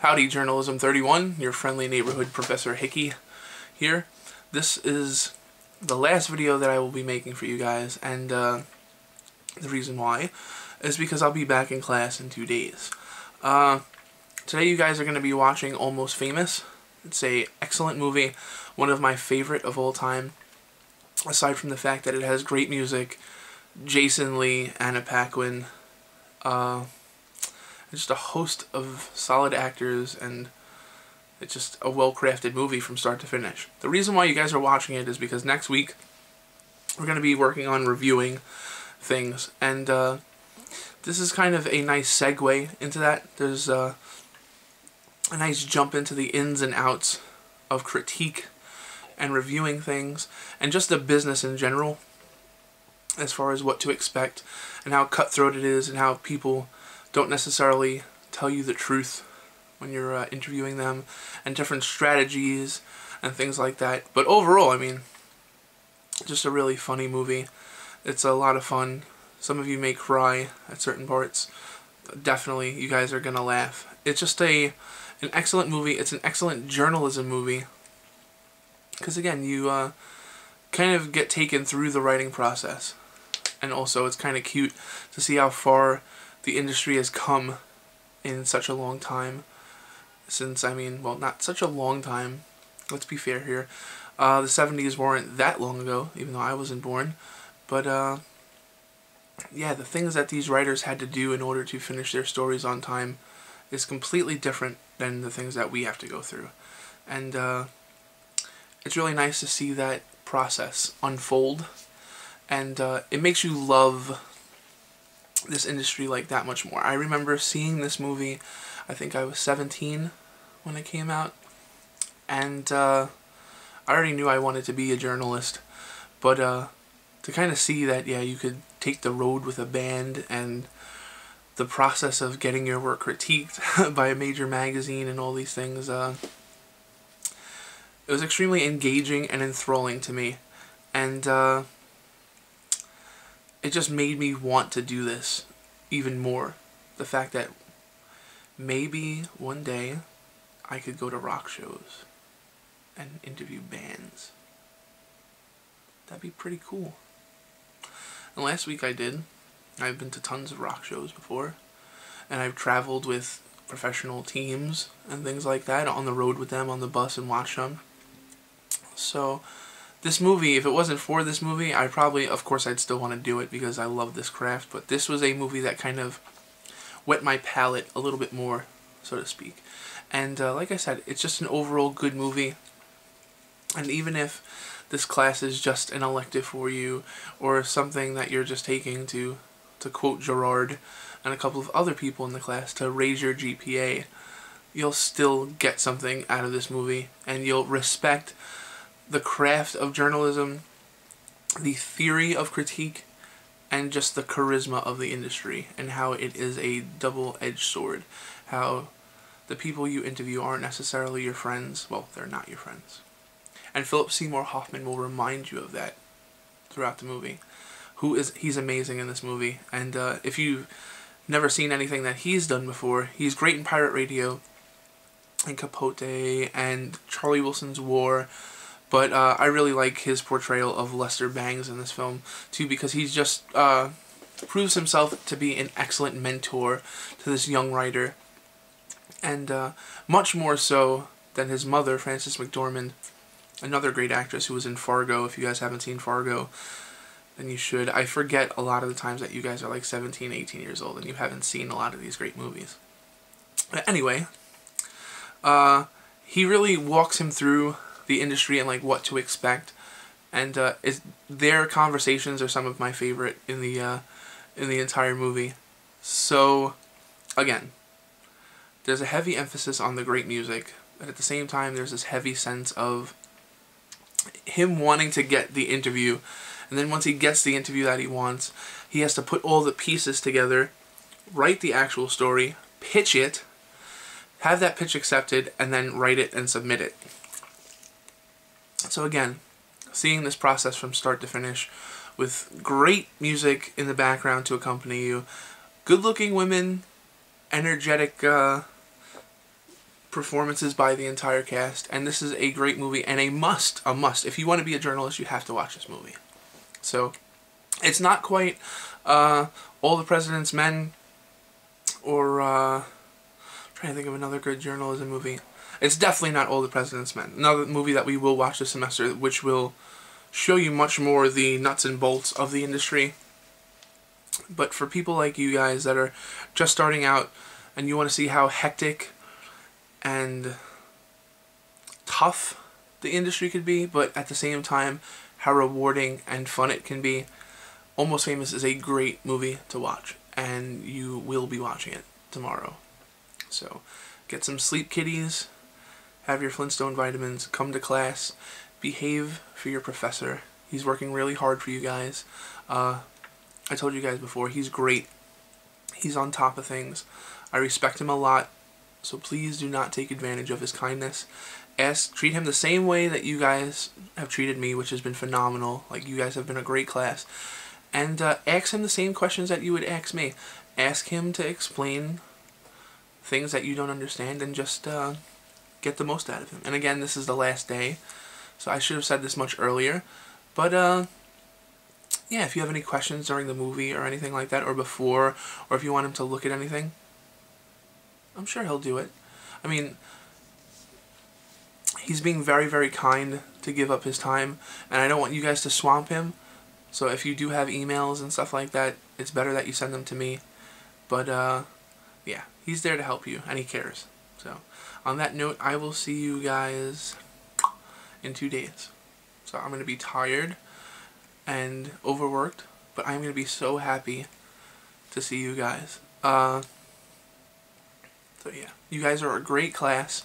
Howdy, Journalism 31, your friendly neighborhood Professor Hickey here. This is the last video that I will be making for you guys, and the reason why is because I'll be back in class in 2 days. Today you guys are going to be watching Almost Famous. It's an excellent movie, one of my favorite of all time, aside from the fact that it has great music, Jason Lee, Anna Paquin, just a host of solid actors, and it's just a well-crafted movie from start to finish. The reason why you guys are watching it is because next week we're going to be working on reviewing things, and this is kind of a nice segue into that. There's a nice jump into the ins and outs of critique and reviewing things, and just the business in general, as far as what to expect and how cutthroat it is and how people don't necessarily tell you the truth when you're interviewing them, and different strategies and things like that. But overall, I mean, just a really funny movie. It's a lot of fun. Some of you may cry at certain parts. Definitely, you guys are gonna laugh. It's just an excellent movie. It's an excellent journalism movie, because again, you kind of get taken through the writing process, and also it's kind of cute to see how far the industry has come in such a long time. Since, I mean, well, not such a long time, let's be fair here. The 70s weren't that long ago, even though I wasn't born. But, yeah, the things that these writers had to do in order to finish their stories on time is completely different than the things that we have to go through. And, it's really nice to see that process unfold. And, it makes you love this industry like that much more. I remember seeing this movie, I think I was 17 when it came out, and I already knew I wanted to be a journalist, but to kind of see that, yeah, you could take the road with a band, and the process of getting your work critiqued by a major magazine and all these things, it was extremely engaging and enthralling to me, and it just made me want to do this even more. The fact that maybe one day I could go to rock shows and interview bands. That'd be pretty cool. And last week I did. I've been to tons of rock shows before, and I've traveled with professional teams and things like that, on the road with them on the bus and watched them. So this movie, if it wasn't for this movie, I probably, of course, I'd still want to do it because I love this craft, but this was a movie that kind of whet my palate a little bit more, so to speak. And like I said, it's just an overall good movie. And even if this class is just an elective for you, or something that you're just taking to quote Gerard and a couple of other people in the class, to raise your GPA, you'll still get something out of this movie, and you'll respect the craft of journalism, the theory of critique, and just the charisma of the industry, and how it is a double-edged sword. How the people you interview aren't necessarily your friends. Well, they're not your friends. And Philip Seymour Hoffman will remind you of that throughout the movie. He's amazing in this movie, and if you've never seen anything that he's done before, he's great in Pirate Radio, and Capote, and Charlie Wilson's War. But I really like his portrayal of Lester Bangs in this film, too, because he's just proves himself to be an excellent mentor to this young writer. And much more so than his mother, Frances McDormand, another great actress who was in Fargo. If you guys haven't seen Fargo, then you should. I forget a lot of the times that you guys are like 17, 18 years old and you haven't seen a lot of these great movies. But anyway, he really walks him through the industry and like what to expect, and their conversations are some of my favorite in the entire movie. So again, there's a heavy emphasis on the great music, but at the same time there's this heavy sense of him wanting to get the interview, and then once he gets the interview that he wants, he has to put all the pieces together, write the actual story, pitch it, have that pitch accepted, and then write it and submit it. So again, seeing this process from start to finish, with great music in the background to accompany you, good-looking women, energetic performances by the entire cast, and this is a great movie and a must. If you want to be a journalist, you have to watch this movie. So, it's not quite All the President's Men, or trying to think of another good journalism movie. It's definitely not All the President's Men. Another movie that we will watch this semester, which will show you much more the nuts and bolts of the industry. But for people like you guys that are just starting out and you want to see how hectic and tough the industry could be, but at the same time how rewarding and fun it can be, Almost Famous is a great movie to watch, and you will be watching it tomorrow. So get some sleep, kiddies, have your Flintstone vitamins, come to class, behave for your professor. He's working really hard for you guys. I told you guys before, he's great. He's on top of things. I respect him a lot, so please do not take advantage of his kindness. Treat him the same way that you guys have treated me, which has been phenomenal. Like, you guys have been a great class. And ask him the same questions that you would ask me. Ask him to explain things that you don't understand, and just get the most out of him. And again, this is the last day, so I should have said this much earlier. But yeah, if you have any questions during the movie or anything like that, or before, or if you want him to look at anything, I'm sure he'll do it. I mean, he's being very, very kind to give up his time, and I don't want you guys to swamp him. So if you do have emails and stuff like that, it's better that you send them to me. But yeah, he's there to help you, and he cares. So on that note, I will see you guys in 2 days. So I'm going to be tired and overworked, but I'm going to be so happy to see you guys. So yeah, you guys are a great class,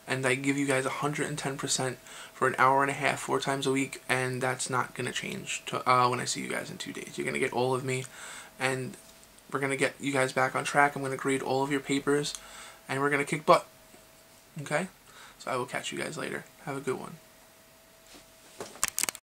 and I give you guys 110% for an hour and a half, 4 times a week, and that's not going to change when I see you guys in 2 days. You're going to get all of me, and we're going to get you guys back on track. I'm going to grade all of your papers, and we're going to kick butt. Okay? So I will catch you guys later. Have a good one.